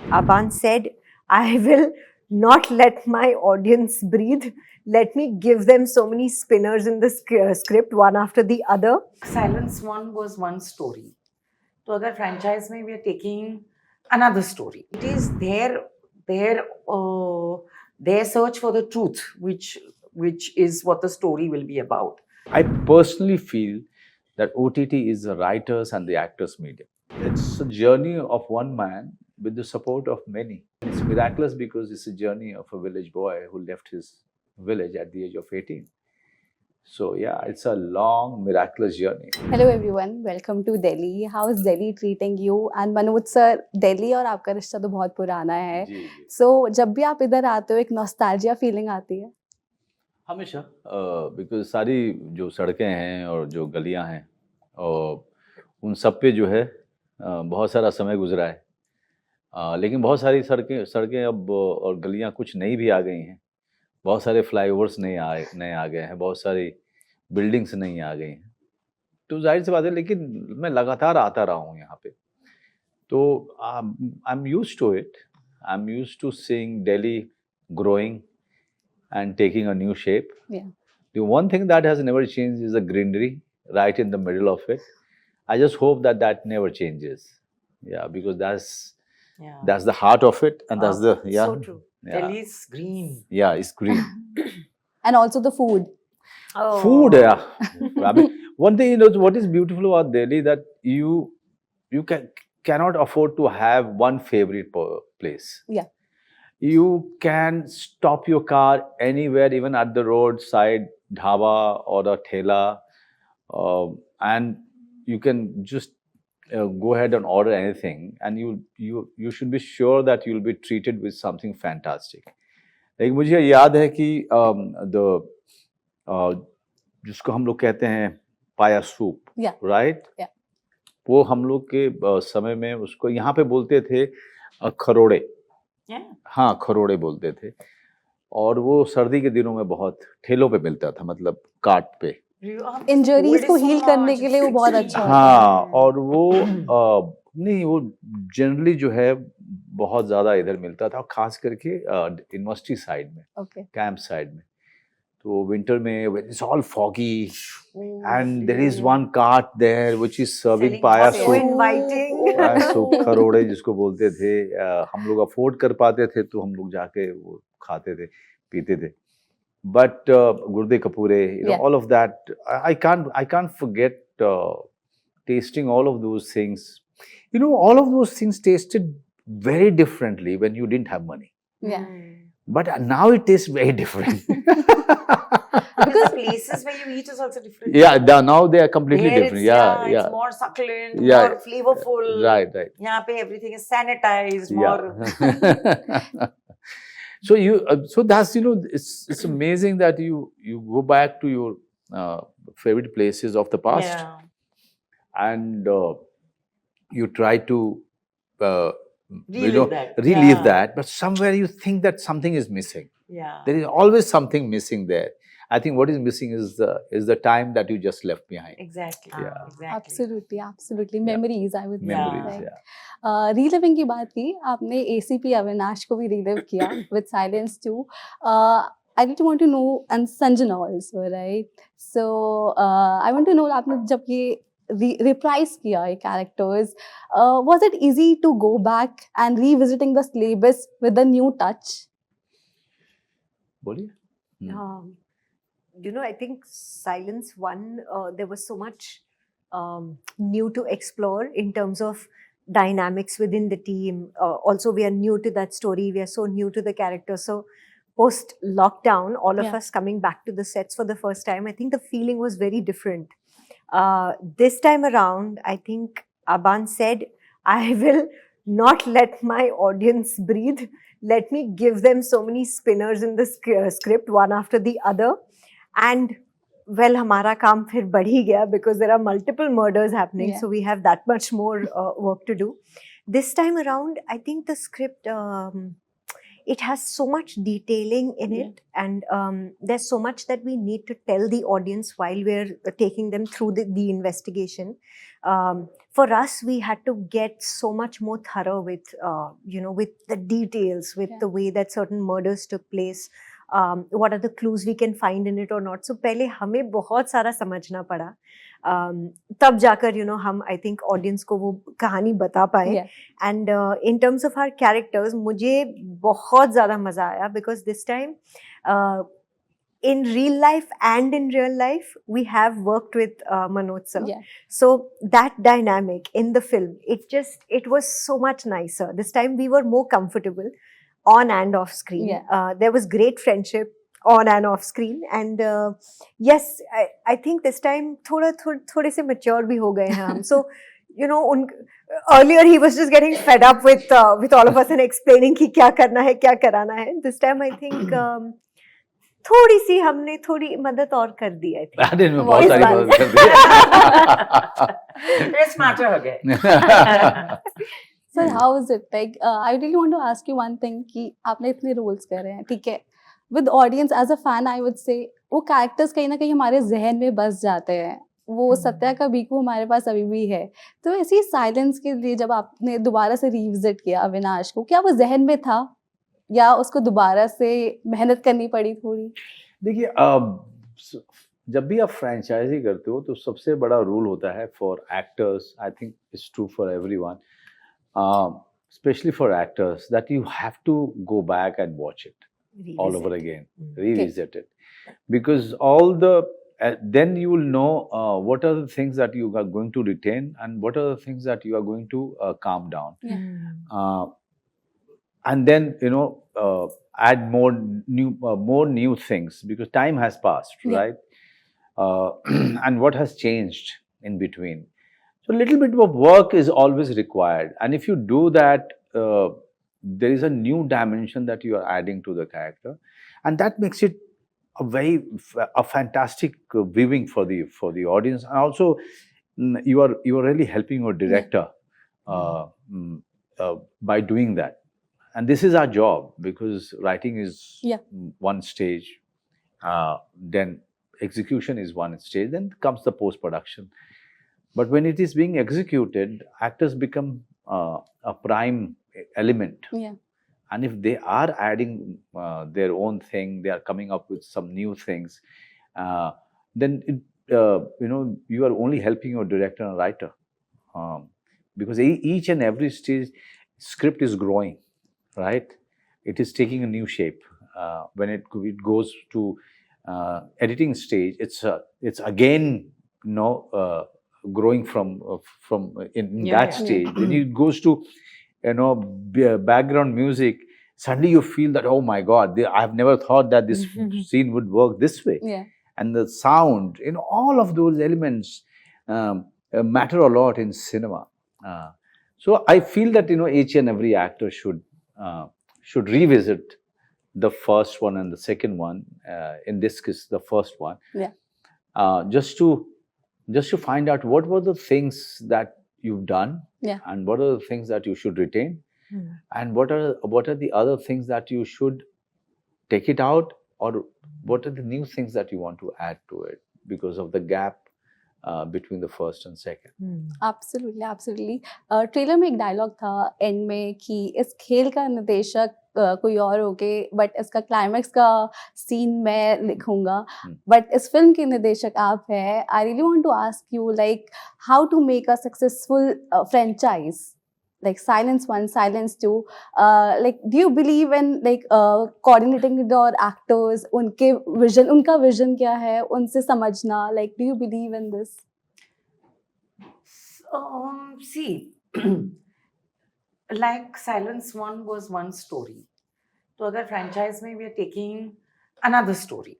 Aban said, I will not let my audience breathe. Let me give them so many spinners in the script, one after the other. Silence One was one story. तो अगर franchise में we are taking another story. It is their search for the truth, which is what the story will be about. I personally feel that OTT is the writers and the actors' medium. It's a journey of one man with the support of many. It's miraculous because it's a journey of a village boy who left his village at the age of 18. So yeah, it's a long, miraculous journey. Hello everyone, welcome to Delhi. How is Delhi treating you? And Manoj sir, Delhi और आपका रिश्ता तो बहुत पुराना है. So जब भी आप इधर आते हो एक nostalgia feeling आती है? हमेशा, बिकॉज सारी जो सड़कें हैं और जो गलियां हैं और उन सब पे जो है बहुत सारा समय गुजरा है, लेकिन बहुत सारी सड़कें अब और गलियां कुछ नई भी आ गई हैं, बहुत सारे फ्लाईओवर्स नए आ गए हैं, बहुत सारी बिल्डिंग्स नई आ गई हैं, तो जाहिर सी बात है, लेकिन मैं लगातार आता रहा हूँ यहाँ पे, तो I am used to it. I am used to seeing Delhi growing and taking a new shape. Yeah. The one thing that has never changed is the greenery right in the middle of it. I just hope that that never changes. Yeah, because that's the heart of it, and that's the So true. Yeah. Delhi is green. Yeah, it's green. And also the food. Oh. Food, yeah. I mean, one thing, you know, what is beautiful about Delhi that you cannot afford to have one favorite place. Yeah. You can stop your car anywhere, even at the roadside dhaba or a thela, and you can just go ahead and order anything, and you should be sure that you'll be treated with something fantastic. Like मुझे याद है कि जिसको हम लोग कहते हैं पाया सूप, Yeah. right? Yeah. वो हम लोग के समय में उसको यहाँ पे बोलते थे खरोड़े. हाँ, खरोड़े बोलते थे, और वो सर्दी के दिनों में बहुत ठेलों पे मिलता था, मतलब काट पे. इंजरीज को हील करने के लिए वो बहुत अच्छा होता है. हाँ, और वो नहीं, वो जनरली जो है बहुत ज़्यादा इधर मिलता था, खास करके यूनिवर्सिटी साइड में, कैंप साइड में. तो विंटर में when it's all foggy and there is one cart there which is serving paya So soup. inviting. Soup खरोड़े जिसको बोलते थे, हम लोग अफोर्ड कर पाते थे तो हम लोग जाके वो खाते थे, पीते थे. But गुर्दे कपूरे, you know, Yeah. all of that, I can't forget tasting all of those things. You know, all of those things tasted very differently when you didn't have money. Yeah. But now it tastes very different. Because the places where you eat is also different. Yeah, now they are completely There different. it's, Yeah. It's more succulent, Yeah. more flavorful. Right. यहाँ पे everything is sanitized, more. Yeah. So that's, you know, it's amazing that you go back to your favorite places of the past. Yeah. And you try to Relive that. relive Yeah. that, but somewhere you think that something is missing. Yeah. There is always something missing there. I think what is missing is the time that you just left behind. Exactly. Yeah. Exactly. Absolutely. Memories, I would say. Memories, right? yeah. Reliving की बात की, आपने ACP Avinash को भी relive किया with Silence 2. I really want to know, and Sanjana also, right? So I want to know, आपने जब ये reprise किया ये characters, was it easy to go back and revisiting the syllabus with a new touch? बोलिए. You know, I think Silence 1, there was so much new to explore in terms of dynamics within the team. Also, we are new to that story. We are so new to the character. So, post lockdown, all of Yeah. us coming back to the sets for the first time, I think the feeling was very different. This time around, I think Aban said, I will not let my audience breathe. Let me give them so many spinners in the script, one after the other. And well, हमारा काम फिर बढ़ ही गया because there are multiple murders happening. Yeah. So we have that much more work to do. This time around, I think the script, it has so much detailing in it, and there's so much that we need to tell the audience while we're taking them through the investigation. for us we had to get so much more thorough with with the details, with Yeah. the way that certain murders took place, what are the clues we can find in it or not. So पहले हमें बहुत सारा समझना पड़ा, तब जाकर हम I think audience को वो कहानी बता पाए. Yeah. And in terms of our characters मुझे बहुत ज़्यादा मज़ा आया, because this time in real life and in real life we have worked with Manoj sir. Yeah. So that dynamic in the film, it was so much nicer. This time we were more comfortable on and off screen. Yeah. There was great friendship on and off screen, and yes, I think this time थोड़े से mature भी हो गए हैं हम. So earlier he was just getting fed up with all of us and explaining कि क्या करना है क्या कराना है. This time I think थोड़ी सी हमने थोड़ी मदद और कर दी है. अरे में बहुत इस सारी बार. मदद कर दी. स्मार्टर हो गए. Sir, how is it? Like, I really want to ask you one thing कि आपने इतने roles कर रहे हैं, ठीक है? With audience as a fan, I would say वो characters कहीं ना कहीं हमारे जहन में बस जाते हैं. वो सत्या का बीकू हमारे पास अभी भी है. तो ऐसी साइलेंस के लिए जब आपने दोबारा से रिविजिट किया अविनाश को, क्या वो जहन में था या उसको दोबारा से मेहनत करनी पड़ी थोड़ी? देखिए, जब भी आप फ्रेंचाइजी करते हो तो सबसे बड़ा रूल होता है for actors, I think it's true for everyone, especially for actors, that you have to go back and watch it all over again, revisit it, because all the then you will know what are the things that you are going to retain and what are the things that you are going to calm down. Yeah. And then add more new things, because time has passed, Yeah. right? And what has changed in between. So a little bit of work is always required, and if you do that, there is a new dimension that you are adding to the character, and that makes it a fantastic viewing for the audience, and also you are really helping your director by doing that. And this is our job, because writing is one stage, then execution is one stage, then comes the post-production. But when it is being executed, actors become a prime element. Yeah. And if they are adding their own thing, they are coming up with some new things, then you are only helping your director and writer, because each and every stage script is growing, right? It is taking a new shape. When it goes to editing stage, it's again growing from that stage. Then it goes to background music. Suddenly you feel that, oh my God, I've never thought that this scene would work this way. Yeah. And the sound, all of those elements matter a lot in cinema. So I feel that each and every actor should revisit the first one and the second one. In this case, the first one. Yeah. Just to find out what were the things that you've done, and what are the things that you should retain, and what are the other things that you should take it out, or what are the new things that you want to add to it because of the gap between the first and second. Absolutely, absolutely. Trailer में एक dialogue था and में कि इस खेल का निर्देशक कोई और होगे, बट इसका क्लाइमैक्स का सीन मैं लिखूंगा, बट इस फिल्म के निर्देशक आप हैं. I really want to ask you like how to make a successful franchise like Silence 1, Silence 2, like do you believe in like coordinating with your actors, उनका vision क्या है, उनसे समझना, like do you believe in this? See, like Silence 1 was one story. तो अगर franchise में we are taking another story.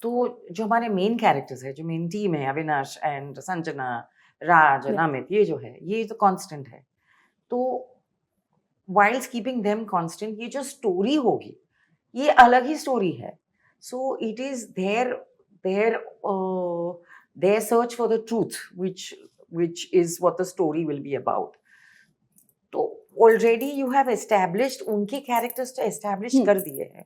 तो जो हमारे main characters है, जो main team है, Avinash and Sanjana, Raj and Amit, ये जो है, ये तो constant है. तो whilst keeping them constant, ये जो story होगी, ये अलग ही story है. So it is their search for the truth, which is what the story will be about. तो already you have established, उनके characters तो establish कर दिए हैं.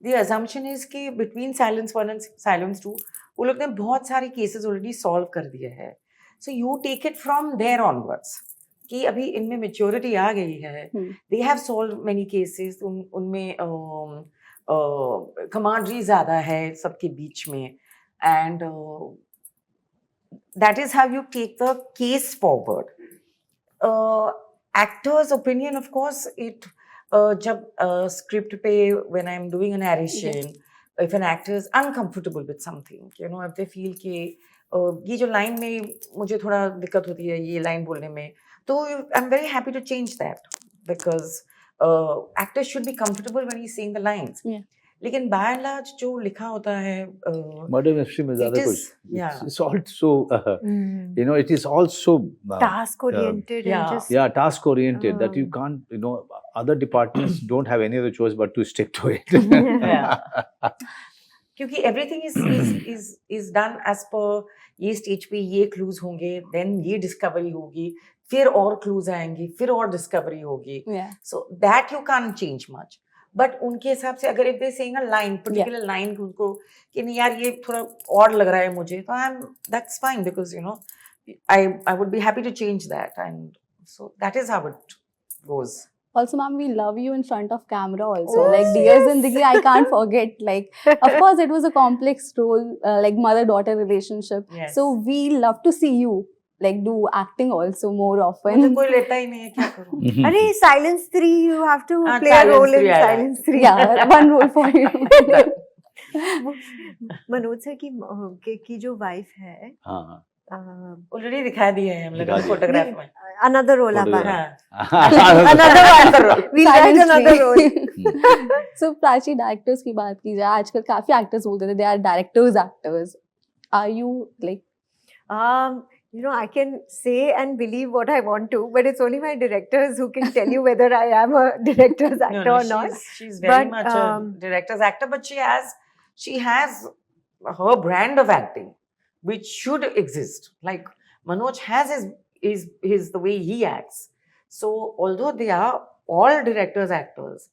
The assumption is कि between Silence 1 and Silence 2, वो लोग ने बहुत सारे cases already solve कर दिए हैं. So you take it from there onwards. कि अभी इनमें maturity आ गई है. They have solved many cases. उनमें camaraderie ज़्यादा है सबके बीच में, and that is how you take the case forward. Actor's opinion, of course, it जब script पे when I'm doing a narration, if an actor is uncomfortable with something, you know, if they feel कि ये जो line में मुझे थोड़ा दिक्कत होती है ये line बोलने में, तो I'm very happy to change that, because actors should be comfortable when he's saying the lines. Yeah. लेकिन by and large जो लिखा होता है मर्डर मिस्ट्री में ज़्यादा it कुछ, is, yeah. it's also you know, it is also Task oriented yeah. and just yeah, task oriented, that you can't, you know, other departments don't have any other choice but to stick to it. Yeah. क्योंकि everything is done as per ये stage पे ये clues होंगे, then ये discovery होगी, फिर और clues आएंगी, फिर और discovery होगी. Yeah. So that you can't change much. But उनके हिसाब से अगर if they saying a line, particular line उनको कि नहीं यार ये थोड़ा odd लग रहा है मुझे, तो that's fine, because you know I would be happy to change that, and so that is how it goes. Also, ma'am, we love you in front of camera also. Oh, Like, Dear yes. Zindagi, I can't forget. Like, of course, it was a complex role, like mother-daughter relationship. Yes. So, we love to see you, like, do acting also more मुझे often. कोई लेता ही नहीं है, क्या करूँ? अरे Silence 3 you have to हाँ, play a Silence role in 3 आया. Silence 3. Yeah, one role for you. Manoj sir की जो वाइफ है हाँ, ऑलरेडी दिखा दिए हैं हम लोग दिखा दिए. फोटोग्राफ में. another role Photograph. Aban. हाँ. another one we'll write Silence another three. role. So, Prachi, directors की बात की जाए, आजकल काफी actors बोलते थे, they are actors. Are you like? You know, I can say and believe what I want to, but it's only my directors who can tell you whether I am a director's actor or not. She's very But, much a director's actor, but she has her brand of acting, which should exist. Like Manoj has his the way he acts. So although they are all directors actors,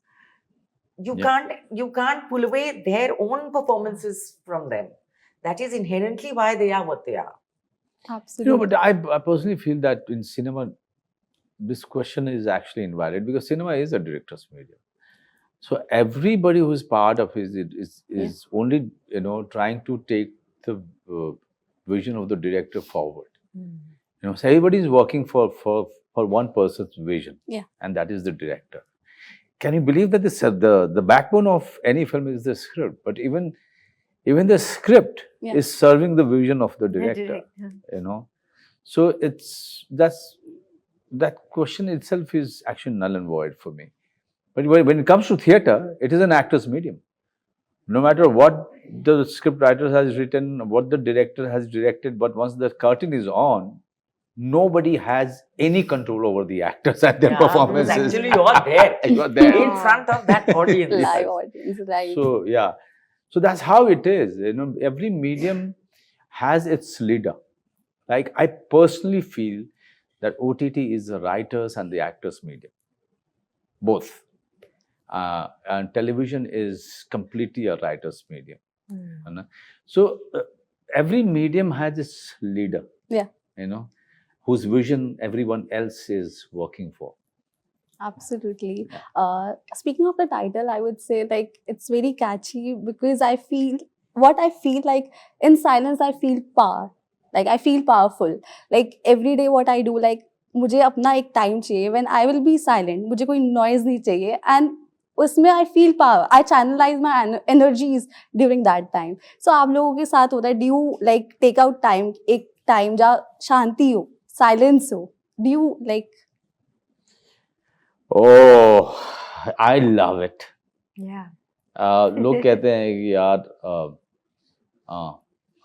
you can't pull away their own performances from them. That is inherently why they are what they are. Absolutely. No, but I personally feel that in cinema, this question is actually invalid, because cinema is a director's medium. So everybody who is part of it is only, you know, trying to take the vision of the director forward. You know, so everybody is working for one person's vision, and that is the director. Can you believe that the backbone of any film is the script? But even the script is serving the vision of the director. You know, so that question itself is actually null and void for me. But when it comes to theatre, it is an actor's medium. No matter what the script writer has written, what the director has directed, but once the curtain is on, nobody has any control over the actors and their performances. Actually, you are there. You are there in front of that audience. Live audience, right? So yeah, so that's how it is. You know, every medium has its leader. Like I personally feel that OTT is the writers and the actors' medium, both. And television is completely a writer's medium. So every medium has its leader. Yeah. You know, whose vision everyone else is working for. Absolutely. Speaking of the title, I would say like it's very catchy because I feel like in silence I feel power. Like I feel powerful. Like every day what I do, like मुझे अपना एक time चाहिए when I will be silent. मुझे कोई noise नहीं चाहिए and उसमें I feel power. I channelize my energies during that time. So आप लोगों के साथ होता है, do you like take out time, एक time जहाँ शांति हो, silence हो? Do you like? Oh, I love it. Yeah. लोग कहते हैं कि यार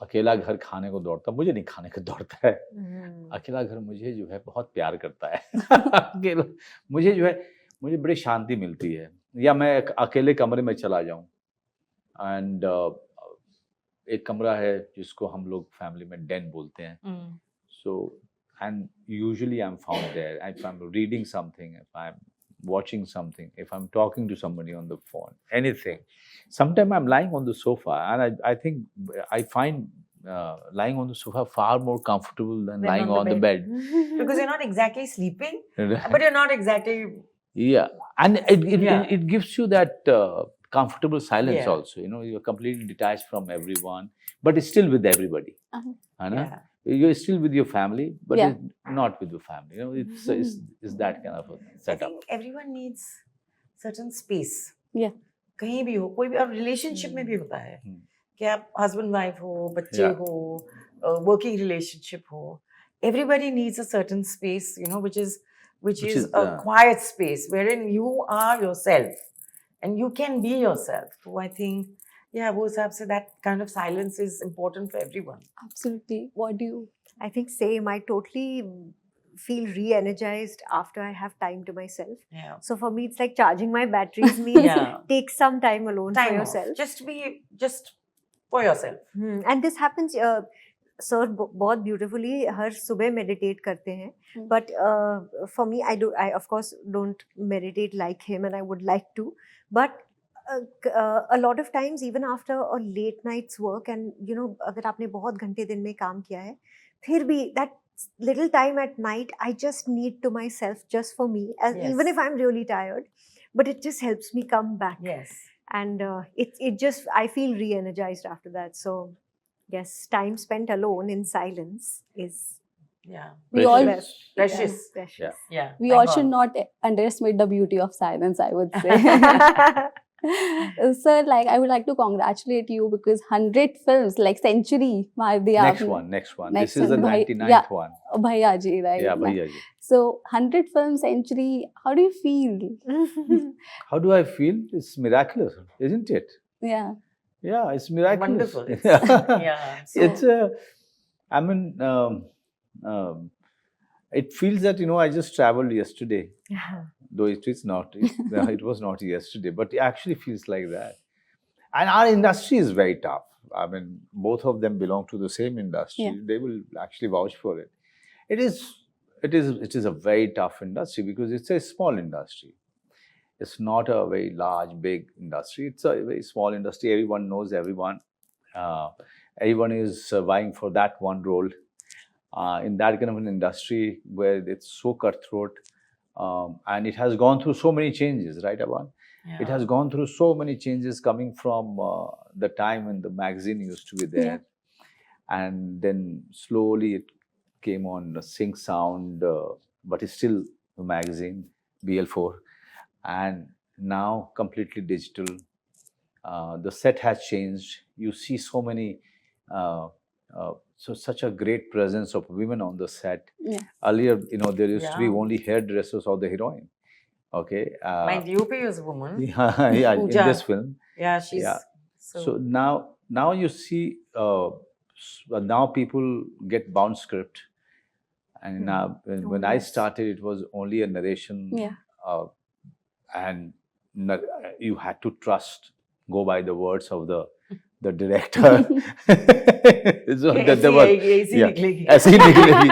अकेला घर खाने को दौड़ता, मुझे नहीं खाने को दौड़ता है. अकेला घर मुझे जो है बहुत प्यार करता है. अकेला मुझे जो है मुझे बड़ी शांति मिलती है. या मैं अकेले कमरे में चला जाऊं एंड एक कमरा है जिसको हम लोग फैमिली में den बोलते हैं. So and usually I'm found there. If I'm reading something, if I'm watching something, if I'm talking to somebody on the phone, anything. Sometimes I'm lying on the sofa and I think I find lying on the sofa far more comfortable than Than lying on on the the bed. Because you're not exactly sleeping, but you're not exactly. Yeah, and Yeah. it gives you that comfortable silence Yeah. also. You know, you're completely detached from everyone, but it's still with everybody. Uh-huh. है ना? Yeah. You're still with your family, but Yeah. it's not with your family. You know, it's that kind of a I setup. think everyone needs certain space. Yeah. कहीं भी हो, कोई भी, और relationship में भी होता है कि आप हस्बैंड वाइफ हो, बच्चे Yeah. हो, वर्किंग रिलेशनशिप हो, everybody needs a certain space, you know, which is a quiet space wherein you are yourself and you can be yourself. So I think, yeah, वो हिसाब से that kind of silence is important for everyone. Absolutely. What do you? I think same. I totally feel re-energized after I have time to myself. Yeah. So for me, it's like charging my batteries means Yeah. take some time alone for Time off. yourself. Just for yourself. And this happens. Sir बहुत beautifully हर सुबह meditate करते हैं. But for me, I of course don't meditate like him, and I would like to. But a lot of times, even after a late night's work, and you know, अगर आपने बहुत घंटे दिन में काम किया है, फिर भी that little time at night, I just need to myself, just for me, as Yes. even if I'm really tired, but it just helps me come back. Yes. And it just, I feel re-energized after that. So yes, time spent alone in silence is Yeah. We all best. Precious. Yes, precious. Yeah. Yeah. we thank all should God. not underestimate the beauty of silence, I would say. Sir, like I would like to congratulate you because 100 films, like century, Next one. Next This is the one. 99th Yeah. one. Bhaiya ji, right? Yeah, Bhaiya ji. So 100 film century, how do you feel? How do I feel? It's miraculous, isn't it? Yeah. Yeah, it's miraculous. Wonderful. It's, yeah. So, It's I mean, it feels that, you know, I just traveled yesterday, though it is not. It was not yesterday, but it actually feels like that. And our industry is very tough. I mean, both of them belong to the same industry. Yeah. They will actually vouch for it. It is a very tough industry because it's a small industry. It's not a very large, big industry. It's a very small industry. Everyone knows everyone. Everyone is vying for that one role. In that kind of an industry where it's so cutthroat, and it has gone through so many changes, right, Aban? yeah. It has gone through so many changes coming from the time when the magazine used to be there. And then slowly it came on the sync sound, but it's still a magazine, BL4. And now completely digital. The set has changed. You see so many, such a great presence of women on the set. Yeah. Earlier, you know, there used to be Yeah. only hairdressers or the heroine. Okay. My DOP is a woman. Yeah, in Pooja. this film. Yeah, she's. Yeah. So, So now you see, now people get bound script, and now when I yes. started, it was only a narration, Yeah. and you had to go by the words of the director. So there was ऐसी yeah. निकलेगी. ऐसे ही निकलेगी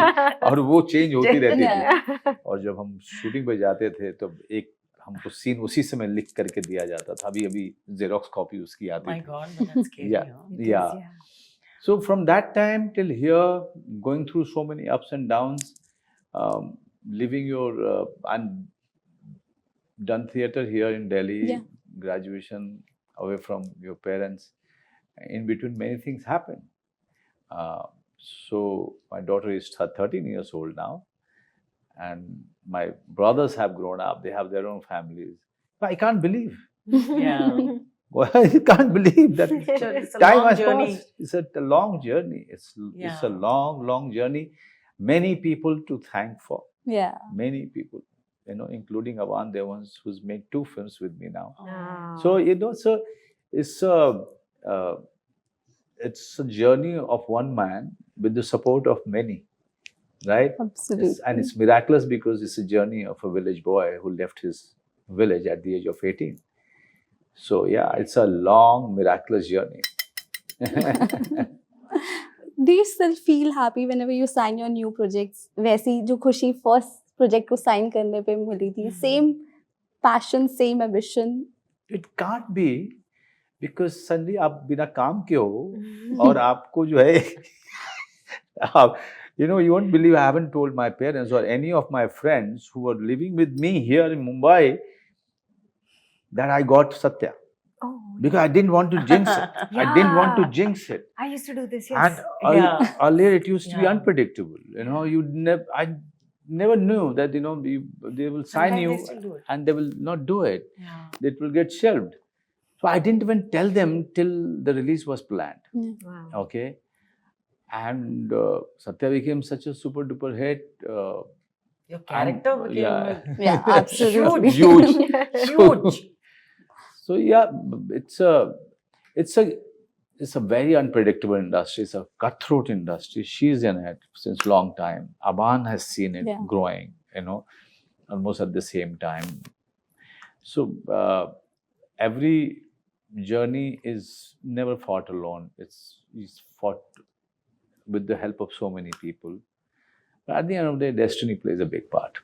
और वो change होती रहती थी. Yeah. और जब हम शूटिंग पे जाते थे तो एक हमको सीन उसी समय लिख करके दिया जाता था. अभी जेरोक्स कॉपी उसकी आती My थी. God, but that's scary. Yeah. huh? It is, Yeah. So from that time till here, going through so many ups and downs, living your and done theater here in Delhi, Yeah. graduation away from your parents. In between, many things happen. So my daughter is 13 years old now, and my brothers have grown up. They have their own families. I can't believe. Yeah. Well, I can't believe that It's a time long has journey. passed. It's a long journey. It's Yeah. a long journey. Many people to thank for. Yeah. Many people, you know, including Aban Deohans, who's made 2 films with me now. Ah. So you know, so it's a journey of one man with the support of many, right? Absolutely. And it's miraculous because it's a journey of a village boy who left his village at the age of 18. So yeah, it's a long, miraculous journey. Do you still feel happy whenever you sign your new projects? वैसी जो खुशी first project को sign करने पे मिली थी, same passion, same ambition. It can't be because suddenly आप बिना काम के हो और आपको जो है आप you know, you won't believe I haven't told my parents or any of my friends who were living with me here in Mumbai that I got Satya. Oh, Because I didn't want to jinx it. I didn't want to Yeah. jinx it. I used to do this. Yes. And Yeah. earlier it used to be Yeah. unpredictable. You know, I never knew that, you know, they will sign Sometimes you they still do it. and they will not do it. Yeah. It will get shelved. So I didn't even tell them till the release was planned. Wow. Okay. And Satya became such a super duper hit. Your character And, became yeah. Yeah, absolutely. Huge. huge. So yeah, it's a very unpredictable industry. It's a cutthroat industry. She's in it since long time. Aban has seen it Yeah. growing, you know, almost at the same time. So every journey is never fought alone. It's fought with the help of so many people. But at the end of the day, destiny plays a big part.